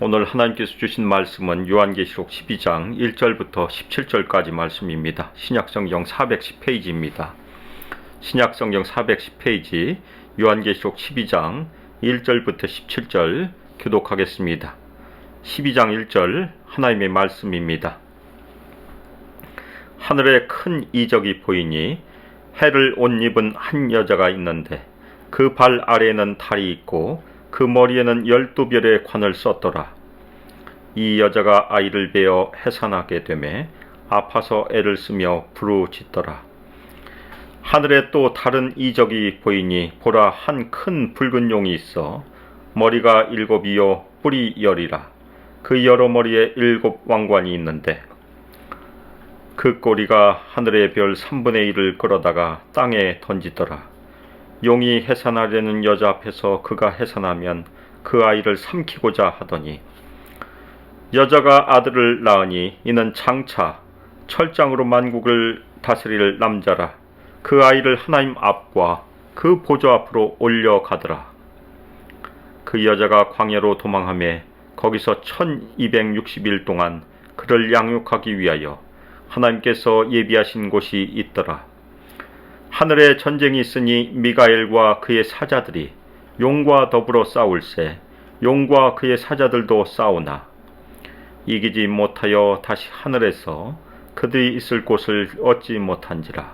오늘 하나님께서 주신 말씀은 요한계시록 12장 1절부터 17절까지 말씀입니다. 신약성경 410페이지입니다. 신약성경 410페이지 요한계시록 12장 1절부터 17절 교독하겠습니다. 12장 1절 하나님의 말씀입니다. 하늘에 큰 이적이 보이니 해를 옷 입은 한 여자가 있는데 그 발 아래에는 달이 있고 그 머리에는 12별의 관을 썼더라. 이 여자가 아이를 베어 해산하게 되매 아파서 애를 쓰며 부르짖더라. 하늘에 또 다른 이적이 보이니 보라, 한 큰 붉은 용이 있어 머리가 7이요 뿔이 10이라. 그 여러 머리에 7 왕관이 있는데 그 꼬리가 하늘의 별 3분의 1을 끌어다가 땅에 던지더라. 용이 해산하려는 여자 앞에서 그가 해산하면 그 아이를 삼키고자 하더니 여자가 아들을 낳으니 이는 장차 철장으로 만국을 다스릴 남자라. 그 아이를 하나님 앞과 그 보좌 앞으로 올려가더라. 그 여자가 광야로 도망하며 거기서 1260일 동안 그를 양육하기 위하여 하나님께서 예비하신 곳이 있더라. 하늘에 전쟁이 있으니 미가엘과 그의 사자들이 용과 더불어 싸울세 용과 그의 사자들도 싸우나 이기지 못하여 다시 하늘에서 그들이 있을 곳을 얻지 못한지라.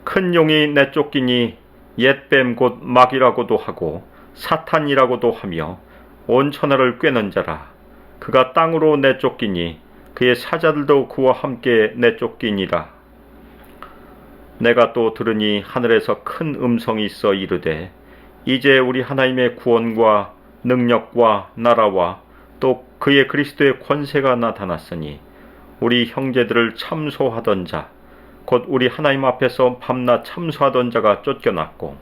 큰 용이 내쫓기니 옛뱀 곧 마귀라고도 하고 사탄이라고도 하며 온 천하를 꿰는 자라. 그가 땅으로 내쫓기니 그의 사자들도 그와 함께 내쫓기니라. 내가 또 들으니 하늘에서 큰 음성이 있어 이르되 이제 우리 하나님의 구원과 능력과 나라와 또 그의 그리스도의 권세가 나타났으니 우리 형제들을 참소하던 자 곧 우리 하나님 앞에서 밤낮 참소하던 자가 쫓겨났고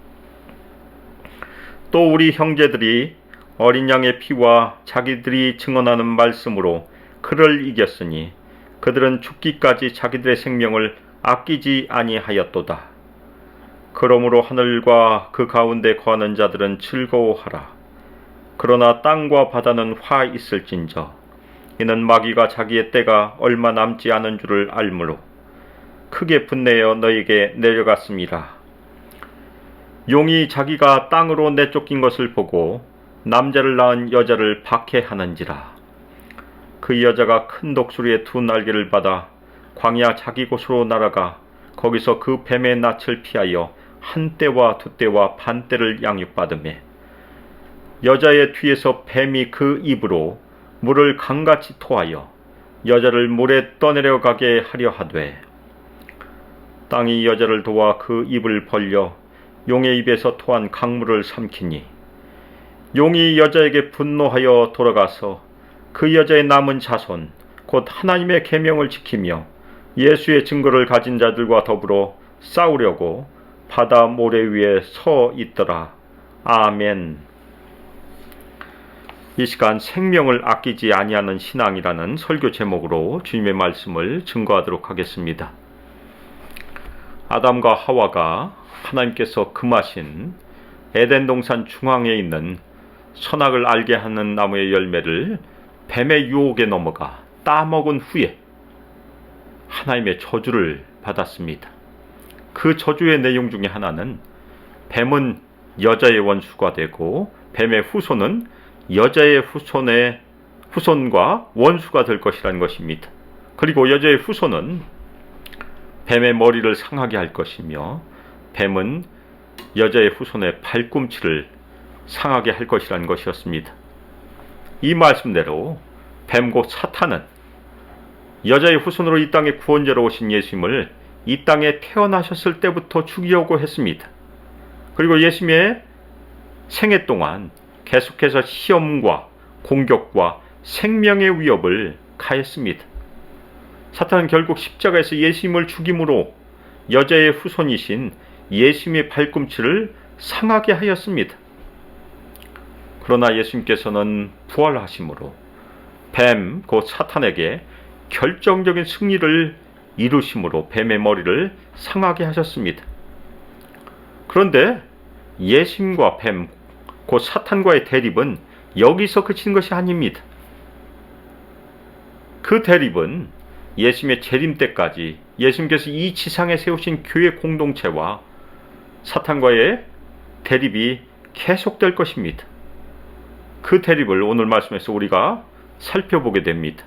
또 우리 형제들이 어린 양의 피와 자기들이 증언하는 말씀으로 그를 이겼으니 그들은 죽기까지 자기들의 생명을 아끼지 아니하였도다. 그러므로 하늘과 그 가운데 거하는 자들은 즐거워하라. 그러나 땅과 바다는 화 있을진저 이는 마귀가 자기의 때가 얼마 남지 않은 줄을 알므로 크게 분내어 너에게 내려갔음이라. 용이 자기가 땅으로 내쫓긴 것을 보고 남자를 낳은 여자를 박해하는지라. 그 여자가 큰 독수리의 2 날개를 받아 광야 자기 곳으로 날아가 거기서 그 뱀의 낯을 피하여 한 떼와 2 떼와 반 떼를 양육받으매 여자의 뒤에서 뱀이 그 입으로 물을 강같이 토하여 여자를 물에 떠내려가게 하려 하되 땅이 여자를 도와 그 입을 벌려 용의 입에서 토한 강물을 삼키니 용이 여자에게 분노하여 돌아가서 그 여자의 남은 자손 곧 하나님의 계명을 지키며 예수의 증거를 가진 자들과 더불어 싸우려고 바다 모래 위에 서 있더라. 아멘. 이 시간 생명을 아끼지 아니하는 신앙이라는 설교 제목으로 주님의 말씀을 증거하도록 하겠습니다. 아담과 하와가 하나님께서 금하신 에덴 동산 중앙에 있는 선악을 알게 하는 나무의 열매를 뱀의 유혹에 넘어가 따먹은 후에 하나님의 저주를 받았습니다. 그 저주의 내용 중에 하나는 뱀은 여자의 원수가 되고 뱀의 후손은 여자의 후손과 원수가 될 것이라는 것입니다. 그리고 여자의 후손은 뱀의 머리를 상하게 할 것이며 뱀은 여자의 후손의 발꿈치를 상하게 할 것이라는 것이었습니다. 이 말씀대로 뱀 곧 사탄은 여자의 후손으로 이 땅에 구원자로 오신 예수님을 이 땅에 태어나셨을 때부터 죽이려고 했습니다. 그리고 예수님의 생애 동안 계속해서 시험과 공격과 생명의 위협을 가했습니다. 사탄은 결국 십자가에서 예수님을 죽임으로 여자의 후손이신 예수님의 발꿈치를 상하게 하였습니다. 그러나 예수님께서는 부활하심으로 뱀 곧 사탄에게 결정적인 승리를 이루심으로 뱀의 머리를 상하게 하셨습니다. 그런데 예수님과 뱀 곧 사탄과의 대립은 여기서 그치는 것이 아닙니다. 그 대립은 예수님의 재림 때까지 예수님께서 이 지상에 세우신 교회 공동체와 사탄과의 대립이 계속될 것입니다. 그 대립을 오늘 말씀에서 우리가 살펴보게 됩니다.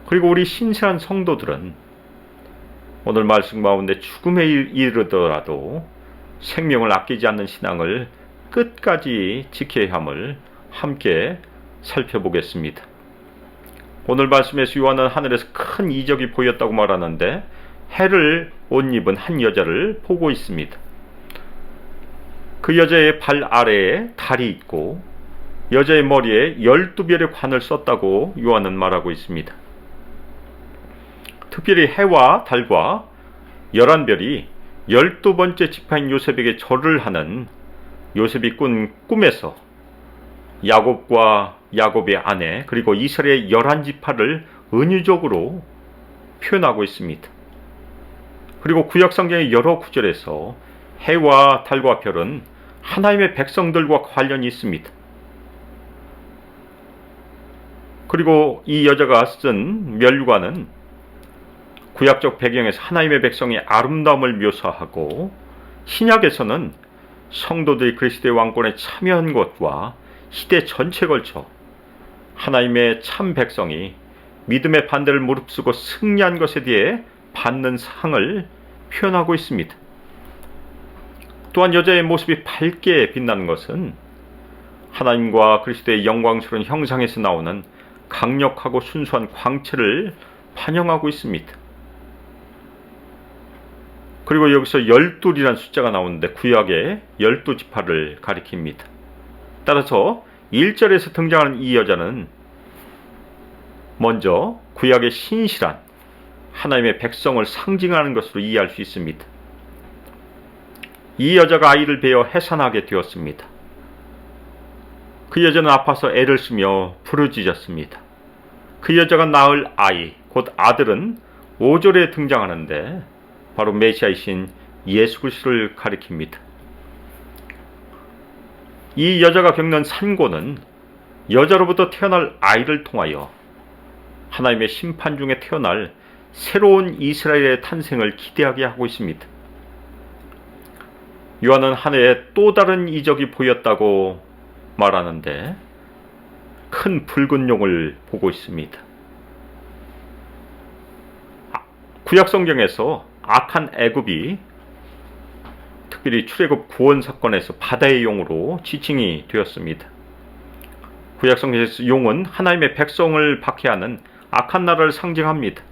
그리고 우리 신실한 성도들은 오늘 말씀 가운데 죽음에 이르더라도 생명을 아끼지 않는 신앙을 끝까지 지켜야 함을 함께 살펴보겠습니다. 오늘 말씀에서 요한은 하늘에서 큰 이적이 보였다고 말하는데 해를 옷 입은 한 여자를 보고 있습니다. 그 여자의 발 아래에 달이 있고 여자의 머리에 12별의 관을 썼다고 요한은 말하고 있습니다. 특별히 해와 달과 11별이 12번째 지파인 요셉에게 절을 하는 요셉이 꾼 꿈에서 야곱과 야곱의 아내 그리고 이스라엘의 11지파를 은유적으로 표현하고 있습니다. 그리고 구약성경의 여러 구절에서 해와 달과 별은 하나님의 백성들과 관련이 있습니다. 그리고 이 여자가 쓴 멸류관은 구약적 배경에서 하나님의 백성의 아름다움을 묘사하고 신약에서는 성도들이 그리스도의 왕권에 참여한 것과 시대 전체에 걸쳐 하나님의 참 백성이 믿음의 반대를 무릅쓰고 승리한 것에 대해 받는 상을 표현하고 있습니다. 또한 여자의 모습이 밝게 빛나는 것은 하나님과 그리스도의 영광스러운 형상에서 나오는 강력하고 순수한 광채를 반영하고 있습니다. 그리고 여기서 12이라는 숫자가 나오는데 구약의 12지파를 가리킵니다. 따라서 1절에서 등장하는 이 여자는 먼저 구약의 신실한 하나님의 백성을 상징하는 것으로 이해할 수 있습니다. 이 여자가 아이를 베어 해산하게 되었습니다. 그 여자는 아파서 애를 쓰며 부르짖었습니다. 그 여자가 낳을 아이, 곧 아들은 5절에 등장하는데 바로 메시아이신 예수 그리스도를 가리킵니다. 이 여자가 겪는 산고는 여자로부터 태어날 아이를 통하여 하나님의 심판 중에 태어날 새로운 이스라엘의 탄생을 기대하게 하고 있습니다. 요한은 하늘에 또 다른 이적이 보였다고 말하는데 큰 붉은 용을 보고 있습니다. 구약 성경에서 악한 애굽이 특별히 출애굽 구원 사건에서 바다의 용으로 지칭이 되었습니다. 구약 성경에서 용은 하나님의 백성을 박해하는 악한 나라를 상징합니다.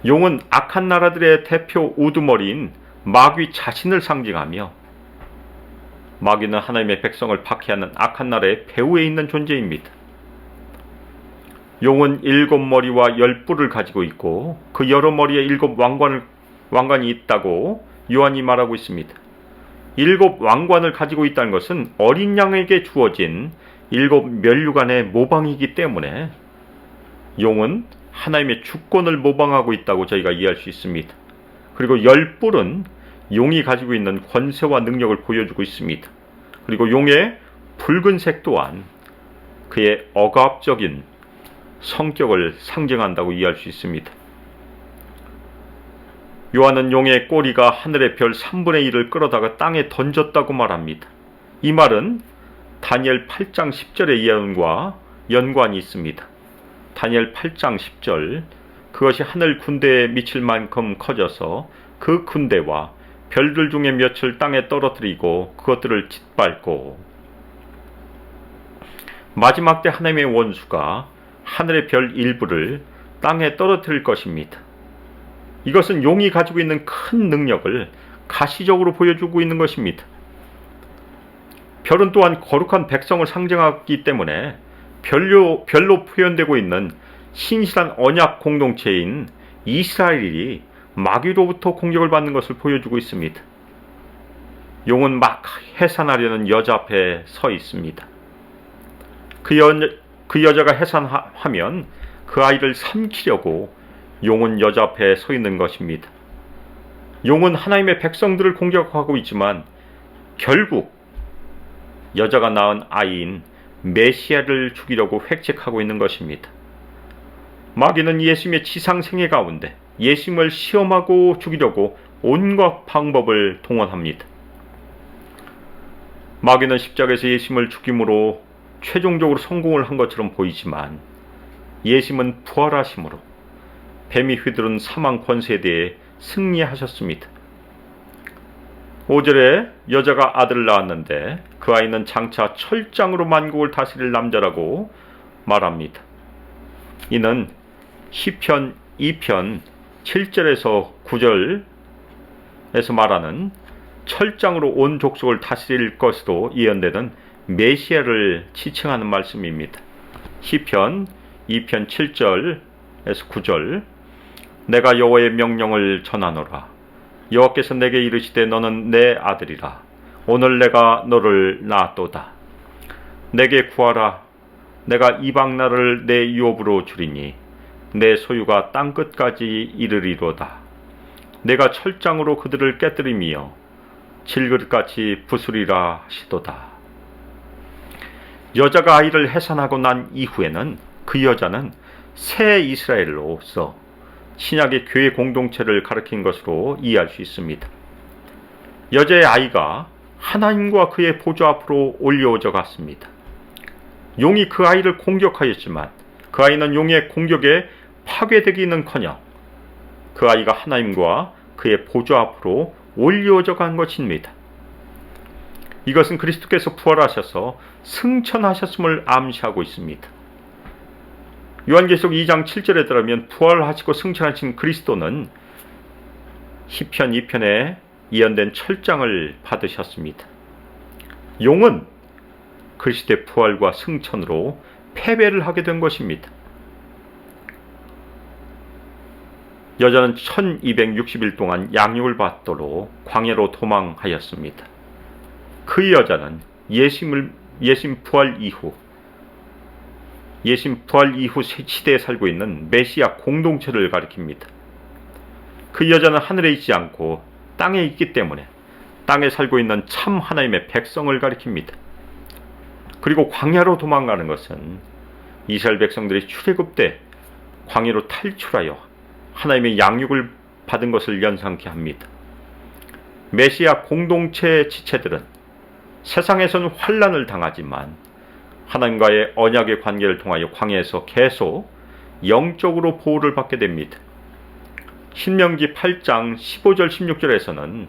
용은 악한 나라들의 대표 우두머리인 마귀 자신을 상징하며 마귀는 하나님의 백성을 박해하는 악한 나라의 배후에 있는 존재입니다. 용은 7머리와 10뿔을 가지고 있고 그 여러 머리에 7왕관이 있다고 요한이 말하고 있습니다. 7왕관을 가지고 있다는 것은 어린 양에게 주어진 7면류관의 모방이기 때문에 용은 하나님의 주권을 모방하고 있다고 저희가 이해할 수 있습니다. 그리고 10뿔은 용이 가지고 있는 권세와 능력을 보여주고 있습니다. 그리고 용의 붉은색 또한 그의 억압적인 성격을 상징한다고 이해할 수 있습니다. 요한은 용의 꼬리가 하늘의 별 3분의 1을 끌어다가 땅에 던졌다고 말합니다. 이 말은 다니엘 8장 10절의 예언과 연관이 있습니다. 다니엘 8장 10절 그것이 하늘 군대에 미칠 만큼 커져서 그 군대와 별들 중에 몇을 땅에 떨어뜨리고 그것들을 짓밟고 마지막 때 하나님의 원수가 하늘의 별 일부를 땅에 떨어뜨릴 것입니다. 이것은 용이 가지고 있는 큰 능력을 가시적으로 보여주고 있는 것입니다. 별은 또한 거룩한 백성을 상징하기 때문에 별로 표현되고 있는 신실한 언약 공동체인 이스라엘이 마귀로부터 공격을 받는 것을 보여주고 있습니다. 용은 막 해산하려는 여자 앞에 서 있습니다. 그 여자가 해산하면 그 아이를 삼키려고 용은 여자 앞에 서 있는 것입니다. 용은 하나님의 백성들을 공격하고 있지만 결국 여자가 낳은 아이인 메시아를 죽이려고 획책하고 있는 것입니다. 마귀는 예수님의 지상생애 가운데 예수님을 시험하고 죽이려고 온갖 방법을 동원합니다. 마귀는 십자가에서 예수님을 죽임으로 최종적으로 성공을 한 것처럼 보이지만 예수님은 부활하심으로 뱀이 휘두른 사망 권세에 대해 승리하셨습니다. 5절에 여자가 아들을 낳았는데 그 아이는 장차 철장으로 만국을 다스릴 남자라고 말합니다. 이는 시편 2편 7절에서 9절에서 말하는 철장으로 온 족속을 다스릴 것으로 예언되는 메시아를 지칭하는 말씀입니다. 시편 2편 7절에서 9절 내가 여호와의 명령을 전하노라. 여호와께서 내게 이르시되 너는 내 아들이라. 오늘 내가 너를 낳았도다. 내게 구하라. 내가 이방 나라를 내 유업으로 주리니 내 소유가 땅끝까지 이르리로다. 내가 철장으로 그들을 깨뜨리며 질그릇같이 부수리라 하시도다. 여자가 아이를 해산하고 난 이후에는 그 여자는 새 이스라엘로서 신약의 교회 공동체를 가리킨 것으로 이해할 수 있습니다. 여자의 아이가 하나님과 그의 보좌 앞으로 올려져 갔습니다. 용이 그 아이를 공격하였지만 그 아이는 용의 공격에 파괴되기는커녕 그 아이가 하나님과 그의 보좌 앞으로 올려져 간 것입니다. 이것은 그리스도께서 부활하셔서 승천하셨음을 암시하고 있습니다. 요한계시록 2장 7절에 따르면 부활하시고 승천하신 그리스도는 시편 2편에 예언된 철장을 받으셨습니다. 용은 그리스도의 부활과 승천으로 패배를 하게 된 것입니다. 여자는 1260일 동안 양육을 받도록 광야로 도망하였습니다. 그 여자는 예수님 부활 이후 시대에 살고 있는 메시아 공동체를 가리킵니다. 그 여자는 하늘에 있지 않고 땅에 있기 때문에 땅에 살고 있는 참 하나님의 백성을 가리킵니다. 그리고 광야로 도망가는 것은 이스라엘 백성들이 출애굽 때 광야로 탈출하여 하나님의 양육을 받은 것을 연상케 합니다. 메시아 공동체 지체들은 세상에서는 환난을 당하지만 하나님과의 언약의 관계를 통하여 광야에서 계속 영적으로 보호를 받게 됩니다. 신명기 8장 15절 16절에서는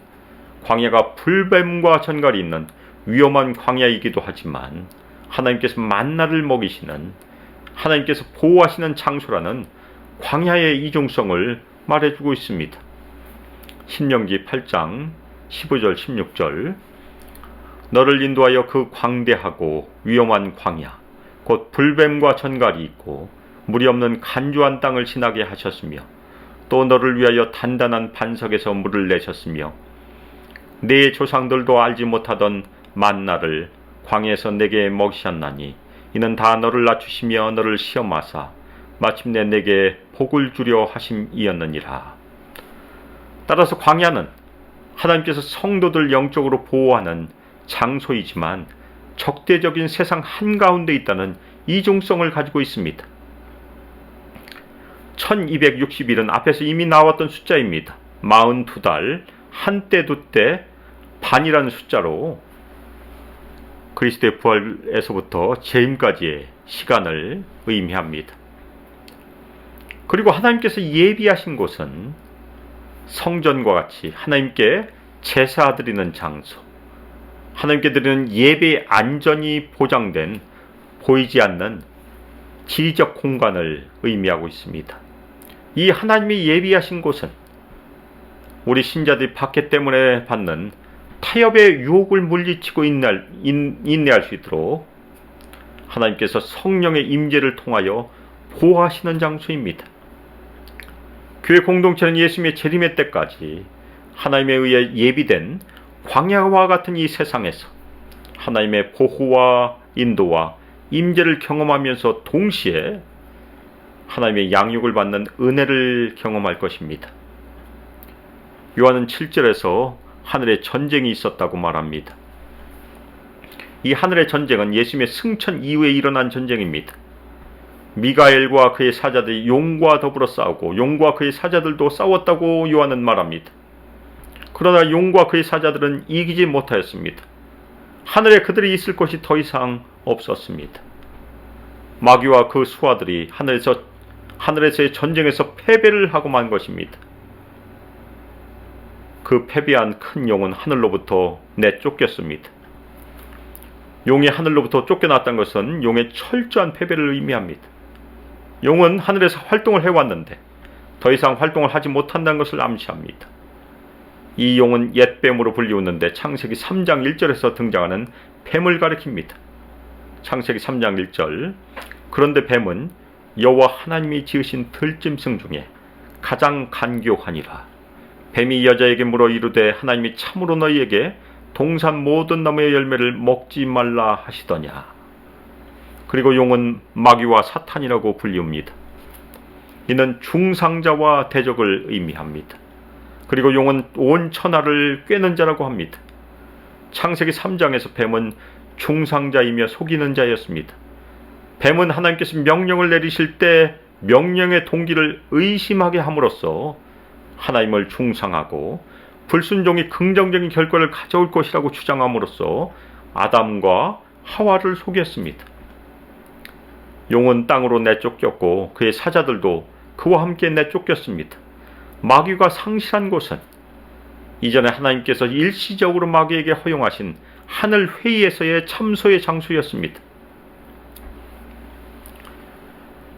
광야가 불뱀과 전갈이 있는 위험한 광야이기도 하지만 하나님께서 만나를 먹이시는, 하나님께서 보호하시는 장소라는 광야의 이중성을 말해주고 있습니다. 신명기 8장 15절 16절 너를 인도하여 그 광대하고 위험한 광야 곧 불뱀과 전갈이 있고 물이 없는 간주한 땅을 지나게 하셨으며 또 너를 위하여 단단한 반석에서 물을 내셨으며 네 조상들도 알지 못하던 만나를 광야에서 내게 먹이셨나니 이는 다 너를 낮추시며 너를 시험하사 마침내 내게 복을 주려 하심이었느니라. 따라서 광야는 하나님께서 성도들 영적으로 보호하는 장소이지만 적대적인 세상 한가운데 있다는 이중성을 가지고 있습니다. 1260일은 앞에서 이미 나왔던 숫자입니다. 42달, 한때 두때 반이라는 숫자로 그리스도의 부활에서부터 재림까지의 시간을 의미합니다. 그리고 하나님께서 예비하신 곳은 성전과 같이 하나님께 제사 드리는 장소, 하나님께 드리는 예배의 안전이 보장된 보이지 않는 지리적 공간을 의미하고 있습니다. 이 하나님이 예비하신 곳은 우리 신자들이 박해 때문에 받는 타협의 유혹을 물리치고 인내할 수 있도록 하나님께서 성령의 임재를 통하여 보호하시는 장소입니다. 교회 공동체는 예수님의 재림의 때까지 하나님에 의해 예비된 광야와 같은 이 세상에서 하나님의 보호와 인도와 임재를 경험하면서 동시에 하나님의 양육을 받는 은혜를 경험할 것입니다. 요한은 7절에서 하늘에 전쟁이 있었다고 말합니다. 이 하늘의 전쟁은 예수님의 승천 이후에 일어난 전쟁입니다. 미가엘과 그의 사자들이 용과 더불어 싸우고 용과 그의 사자들도 싸웠다고 요한은 말합니다. 그러나 용과 그의 사자들은 이기지 못하였습니다. 하늘에 그들이 있을 곳이 더 이상 없었습니다. 마귀와 그 수하들이 하늘에서의 전쟁에서 패배를 하고 만 것입니다. 그 패배한 큰 용은 하늘로부터 내쫓겼습니다. 용이 하늘로부터 쫓겨났다는 것은 용의 철저한 패배를 의미합니다. 용은 하늘에서 활동을 해왔는데 더 이상 활동을 하지 못한다는 것을 암시합니다. 이 용은 옛뱀으로 불리우는데 창세기 3장 1절에서 등장하는 뱀을 가리킵니다. 창세기 3장 1절. 그런데 뱀은 여호와 하나님이 지으신 들짐승 중에 가장 간교하니라. 뱀이 여자에게 물어 이르되 하나님이 참으로 너희에게 동산 모든 나무의 열매를 먹지 말라 하시더냐. 그리고 용은 마귀와 사탄이라고 불리웁니다. 이는 중상자와 대적을 의미합니다. 그리고 용은 온 천하를 꿰는 자라고 합니다. 창세기 3장에서 뱀은 중상자이며 속이는 자였습니다. 뱀은 하나님께서 명령을 내리실 때 명령의 동기를 의심하게 함으로써 하나님을 중상하고 불순종이 긍정적인 결과를 가져올 것이라고 주장함으로써 아담과 하와를 속였습니다. 용은 땅으로 내쫓겼고 그의 사자들도 그와 함께 내쫓겼습니다. 마귀가 상실한 곳은 이전에 하나님께서 일시적으로 마귀에게 허용하신 하늘 회의에서의 참소의 장소였습니다.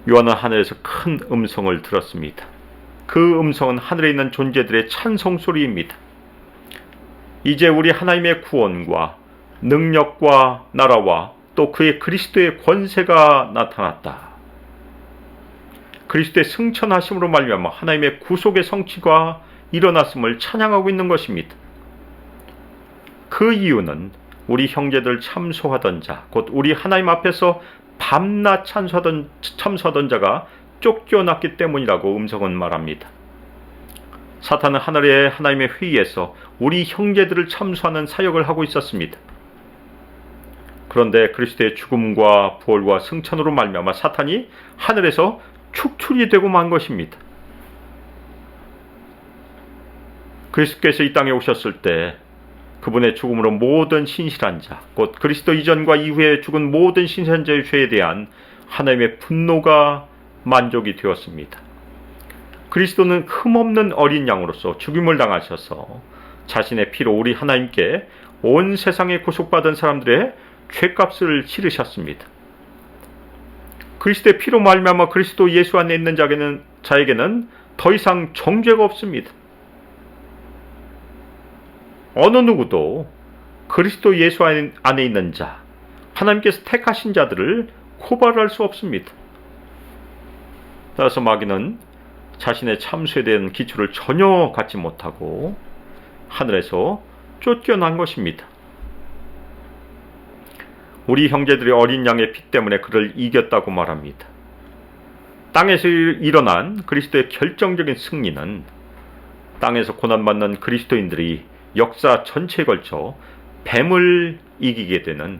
요한은 하늘에서 큰 음성을 들었습니다. 그 음성은 하늘에 있는 존재들의 찬송 소리입니다. 이제 우리 하나님의 구원과 능력과 나라와 또 그의 그리스도의 권세가 나타났다. 그리스도의 승천하심으로 말미암아 하나님의 구속의 성취가 일어났음을 찬양하고 있는 것입니다. 그 이유는 우리 형제들 참소하던 자, 곧 우리 하나님 앞에서 밤낮 참소하던 자가 쫓겨났기 때문이라고 음성은 말합니다. 사탄은 하늘의 하나님의 회의에서 우리 형제들을 참소하는 사역을 하고 있었습니다. 그런데 그리스도의 죽음과 부활과 승천으로 말미암아 사탄이 하늘에서 축출이 되고 만 것입니다. 그리스도께서 이 땅에 오셨을 때 그분의 죽음으로 모든 신실한 자, 곧 그리스도 이전과 이후에 죽은 모든 신실한 자의 죄에 대한 하나님의 분노가 만족이 되었습니다. 그리스도는 흠없는 어린 양으로서 죽임을 당하셔서 자신의 피로 우리 하나님께 온 세상에 구속받은 사람들의 죄값을 치르셨습니다. 그리스도의 피로 말미암아 그리스도 예수 안에 있는 자에게는 더 이상 정죄가 없습니다. 어느 누구도 그리스도 예수 안에 있는 자, 하나님께서 택하신 자들을 고발할 수 없습니다. 따라서 마귀는 자신의 참소에 대한 기초를 전혀 갖지 못하고 하늘에서 쫓겨난 것입니다. 우리 형제들이 어린 양의 피 때문에 그를 이겼다고 말합니다. 땅에서 일어난 그리스도의 결정적인 승리는 땅에서 고난받는 그리스도인들이 역사 전체에 걸쳐 뱀을 이기게 되는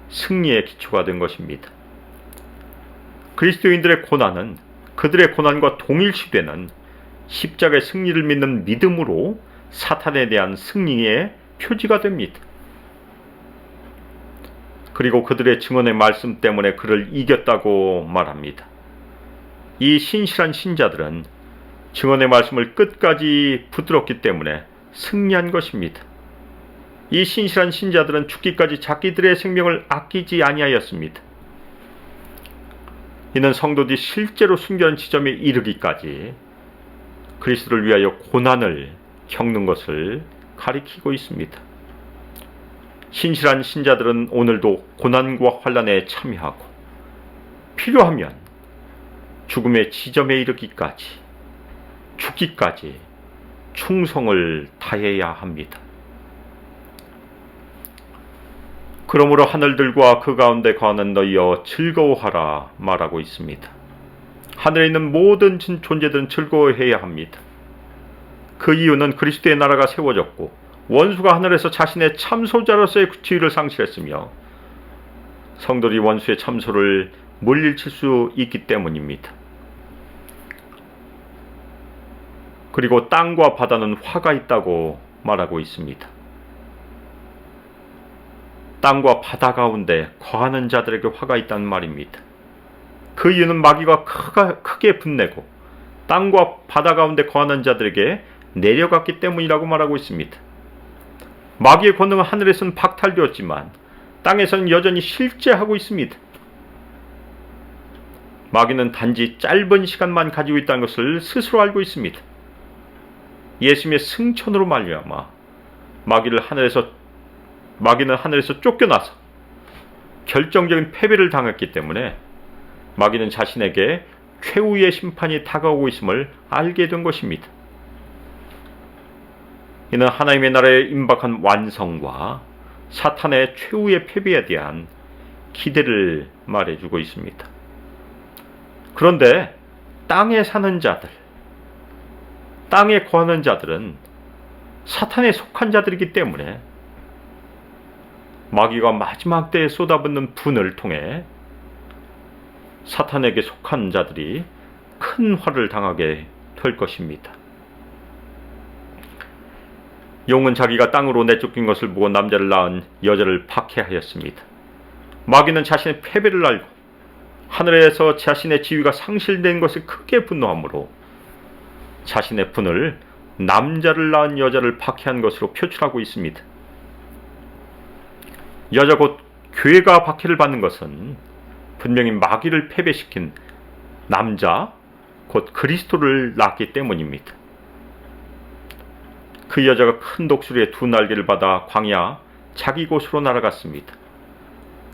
승리의 기초가 된 것입니다. 그리스도인들의 고난은 그들의 고난과 동일시되는 십자가의 승리를 믿는 믿음으로 사탄에 대한 승리의 표지가 됩니다. 그리고 그들의 증언의 말씀 때문에 그를 이겼다고 말합니다. 이 신실한 신자들은 증언의 말씀을 끝까지 붙들었기 때문에 승리한 것입니다. 이 신실한 신자들은 죽기까지 자기들의 생명을 아끼지 아니하였습니다. 이는 성도들이 실제로 순교한 지점에 이르기까지 그리스도를 위하여 고난을 겪는 것을 가리키고 있습니다. 신실한 신자들은 오늘도 고난과 환난에 참여하고 필요하면 죽음의 지점에 이르기까지, 죽기까지 충성을 다해야 합니다. 그러므로 하늘들과 그 가운데 거하는 너희여 즐거워하라 말하고 있습니다. 하늘에 있는 모든 존재들은 즐거워해야 합니다. 그 이유는 그리스도의 나라가 세워졌고 원수가 하늘에서 자신의 참소자로서의 지위를 상실했으며 성들이 원수의 참소를 물리칠 수 있기 때문입니다. 그리고 땅과 바다는 화가 있다고 말하고 있습니다. 땅과 바다 가운데 거하는 자들에게 화가 있다는 말입니다. 그 이유는 마귀가 크게 분내고 땅과 바다 가운데 거하는 자들에게 내려갔기 때문이라고 말하고 있습니다. 마귀의 권능은 하늘에서는 박탈되었지만 땅에서는 여전히 실제하고 있습니다. 마귀는 단지 짧은 시간만 가지고 있다는 것을 스스로 알고 있습니다. 예수님의 승천으로 말미암아 마귀는 하늘에서 쫓겨나서 결정적인 패배를 당했기 때문에 마귀는 자신에게 최후의 심판이 다가오고 있음을 알게 된 것입니다. 이는 하나님의 나라의 임박한 완성과 사탄의 최후의 패배에 대한 기대를 말해주고 있습니다. 그런데 땅에 사는 자들, 땅에 거하는 자들은 사탄에 속한 자들이기 때문에 마귀가 마지막 때에 쏟아붓는 분을 통해 사탄에게 속한 자들이 큰 화를 당하게 될 것입니다. 용은 자기가 땅으로 내쫓긴 것을 보고 남자를 낳은 여자를 박해하였습니다. 마귀는 자신의 패배를 알고 하늘에서 자신의 지위가 상실된 것에 크게 분노하므로 자신의 분을 남자를 낳은 여자를 박해한 것으로 표출하고 있습니다. 여자 곧 교회가 박해를 받는 것은 분명히 마귀를 패배시킨 남자 곧 그리스도를 낳았기 때문입니다. 그 여자가 큰 독수리의 두 날개를 받아 광야 자기 곳으로 날아갔습니다.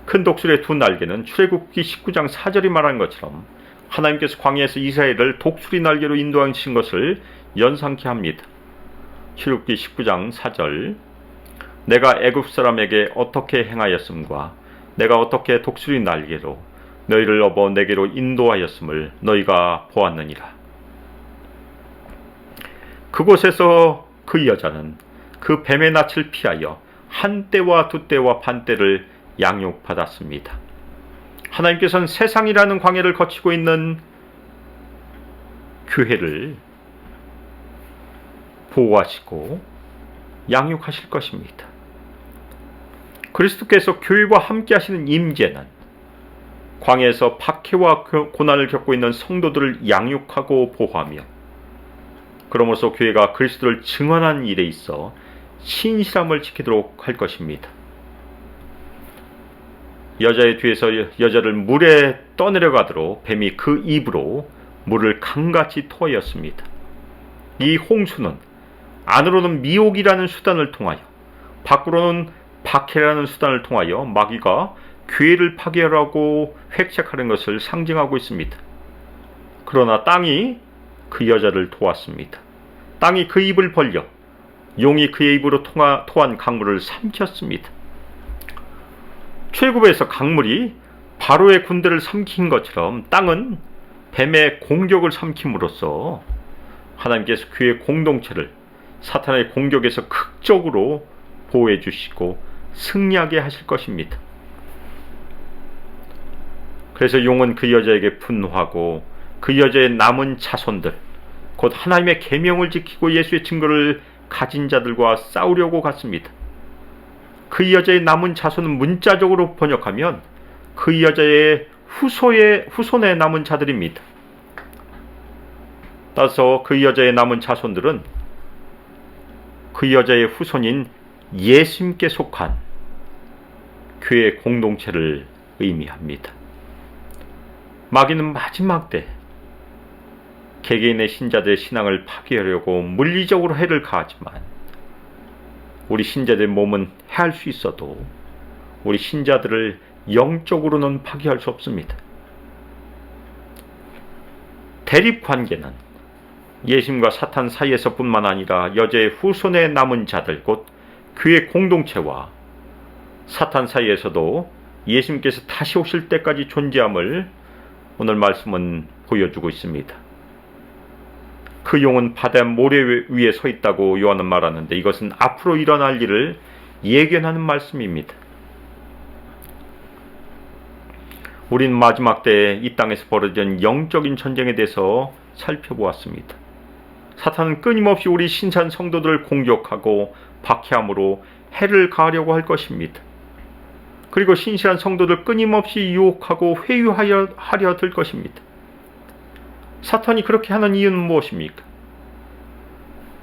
큰 독수리의 두 날개는 출애굽기 19장 4절이 말한 것처럼 하나님께서 광야에서 이스라엘을 독수리 날개로 인도하신 것을 연상케 합니다. 출애굽기 19장 4절 내가 애굽 사람에게 어떻게 행하였음과 내가 어떻게 독수리 날개로 너희를 업어 내게로 인도하였음을 너희가 보았느니라. 그곳에서 그 여자는 그 뱀의 낯을 피하여 한 때와 두 때와 반 때를 양육받았습니다. 하나님께서는 세상이라는 광야를 거치고 있는 교회를 보호하시고 양육하실 것입니다. 그리스도께서 교회와 함께 하시는 임재는 광야에서 박해와 고난을 겪고 있는 성도들을 양육하고 보호하며 그러므로서 교회가 그리스도를 증언하는 일에 있어 신실함을 지키도록 할 것입니다. 여자의 뒤에서 여자를 물에 떠내려가도록 뱀이 그 입으로 물을 강같이 토하였습니다. 이 홍수는 안으로는 미혹이라는 수단을 통하여 밖으로는 박해라는 수단을 통하여 마귀가 교회를 파괴하라고 획책하는 것을 상징하고 있습니다. 그러나 땅이 그 여자를 도왔습니다. 땅이 그 입을 벌려 용이 그의 입으로 토한 강물을 삼켰습니다. 출애굽에서 강물이 바로의 군대를 삼킨 것처럼 땅은 뱀의 공격을 삼킴으로써 하나님께서 그의 공동체를 사탄의 공격에서 극적으로 보호해 주시고 승리하게 하실 것입니다. 그래서 용은 그 여자에게 분노하고 그 여자의 남은 자손들 곧 하나님의 계명을 지키고 예수의 증거를 가진 자들과 싸우려고 갔습니다. 그 여자의 남은 자손은 문자적으로 번역하면 그 여자의 후손에 남은 자들입니다. 따라서 그 여자의 남은 자손들은 그 여자의 후손인 예수님께 속한 교회 공동체를 의미합니다. 마귀는 마지막 때 개개인의 신자들의 신앙을 파괴하려고 물리적으로 해를 가하지만 우리 신자들의 몸은 해할 수 있어도 우리 신자들을 영적으로는 파괴할 수 없습니다. 대립관계는 예수님과 사탄 사이에서뿐만 아니라 여자의 후손에 남은 자들 곧 교회 공동체와 사탄 사이에서도 예수님께서 다시 오실 때까지 존재함을 오늘 말씀은 보여주고 있습니다. 그 용은 바다 모래 위에 서 있다고 요한은 말하는데 이것은 앞으로 일어날 일을 예견하는 말씀입니다. 우린 마지막 때에 이 땅에서 벌어진 영적인 전쟁에 대해서 살펴보았습니다. 사탄은 끊임없이 우리 신실한 성도들을 공격하고 박해함으로 해를 가하려고 할 것입니다. 그리고 신실한 성도들 끊임없이 유혹하고 회유하려 들 것입니다. 사탄이 그렇게 하는 이유는 무엇입니까?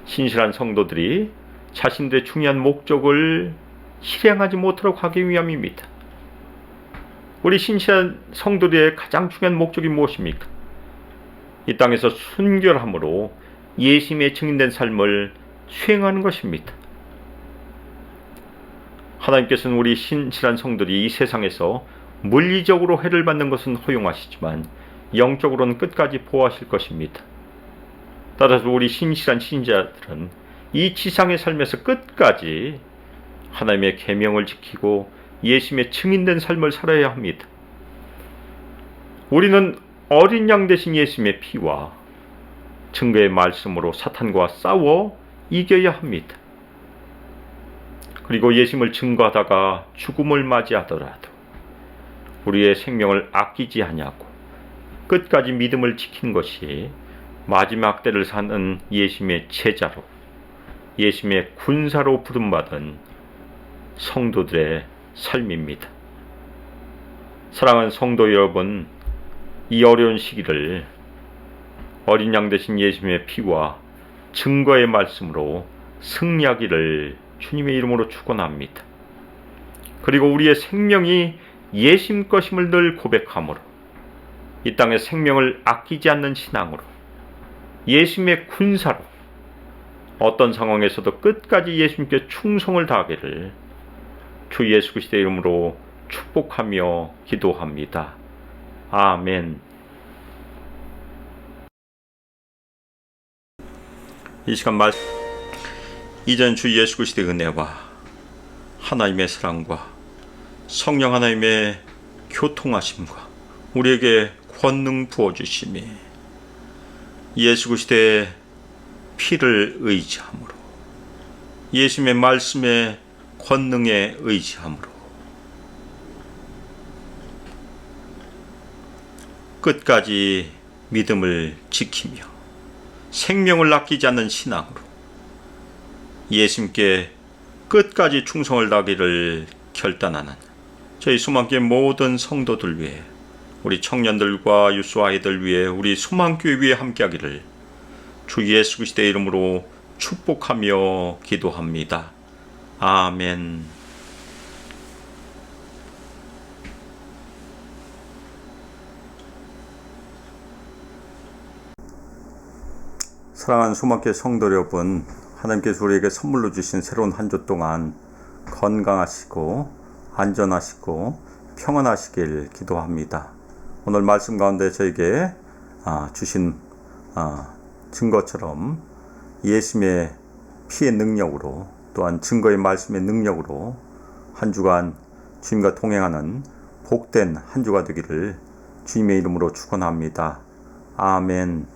신실한 성도들이 자신들의 중요한 목적을 실행하지 못하도록 하기 위함입니다. 우리 신실한 성도들의 가장 중요한 목적이 무엇입니까? 이 땅에서 순결함으로 예수님의 증인된 삶을 수행하는 것입니다. 하나님께서는 우리 신실한 성도들이 이 세상에서 물리적으로 해를 받는 것은 허용하시지만 영적으로는 끝까지 보호하실 것입니다. 따라서 우리 신실한 신자들은 이 지상의 삶에서 끝까지 하나님의 계명을 지키고 예수님의 증인된 삶을 살아야 합니다. 우리는 어린 양 되신 예수님의 피와 증거의 말씀으로 사탄과 싸워 이겨야 합니다. 그리고 예수님을 증거하다가 죽음을 맞이하더라도 우리의 생명을 아끼지 아니하고 끝까지 믿음을 지키는 것이 마지막 때를 사는 예수님의 제자로, 예수님의 군사로 부름받은 성도들의 삶입니다. 사랑하는 성도 여러분, 이 어려운 시기를 어린 양 되신 예수님의 피와 증거의 말씀으로 승리하기를 주님의 이름으로 축원합니다. 그리고 우리의 생명이 예수님 것임을 늘 고백함으로 이 땅의 생명을 아끼지 않는 신앙으로 예수님의 군사로 어떤 상황에서도 끝까지 예수님께 충성을 다하기를 주 예수 그리스도의 이름으로 축복하며 기도합니다. 아멘. 이 시간 이전 주 예수 그리스도의 은혜와 하나님의 사랑과 성령 하나님의 교통하심과 우리에게 권능 부어주심이 예수 그리스도의 피를 의지함으로 예수님의 말씀에 권능에 의지함으로 끝까지 믿음을 지키며 생명을 아끼지 않는 신앙으로 예수님께 끝까지 충성을 다하기를 결단하는 저희 수망교회 모든 성도들 위해 우리 청년들과 유수 아이들 위해 우리 수망교회 위해 함께하기를 주 예수 그리스도의 이름으로 축복하며 기도합니다. 아멘. 사랑하는 수막교회 성도 여러분, 하나님께서 우리에게 선물로 주신 새로운 한 주 동안 건강하시고 안전하시고 평안하시길 기도합니다. 오늘 말씀 가운데 저에게 주신 증거처럼 예수님의 피의 능력으로 또한 증거의 말씀의 능력으로 한 주간 주님과 동행하는 복된 한 주가 되기를 주님의 이름으로 축원합니다. 아멘.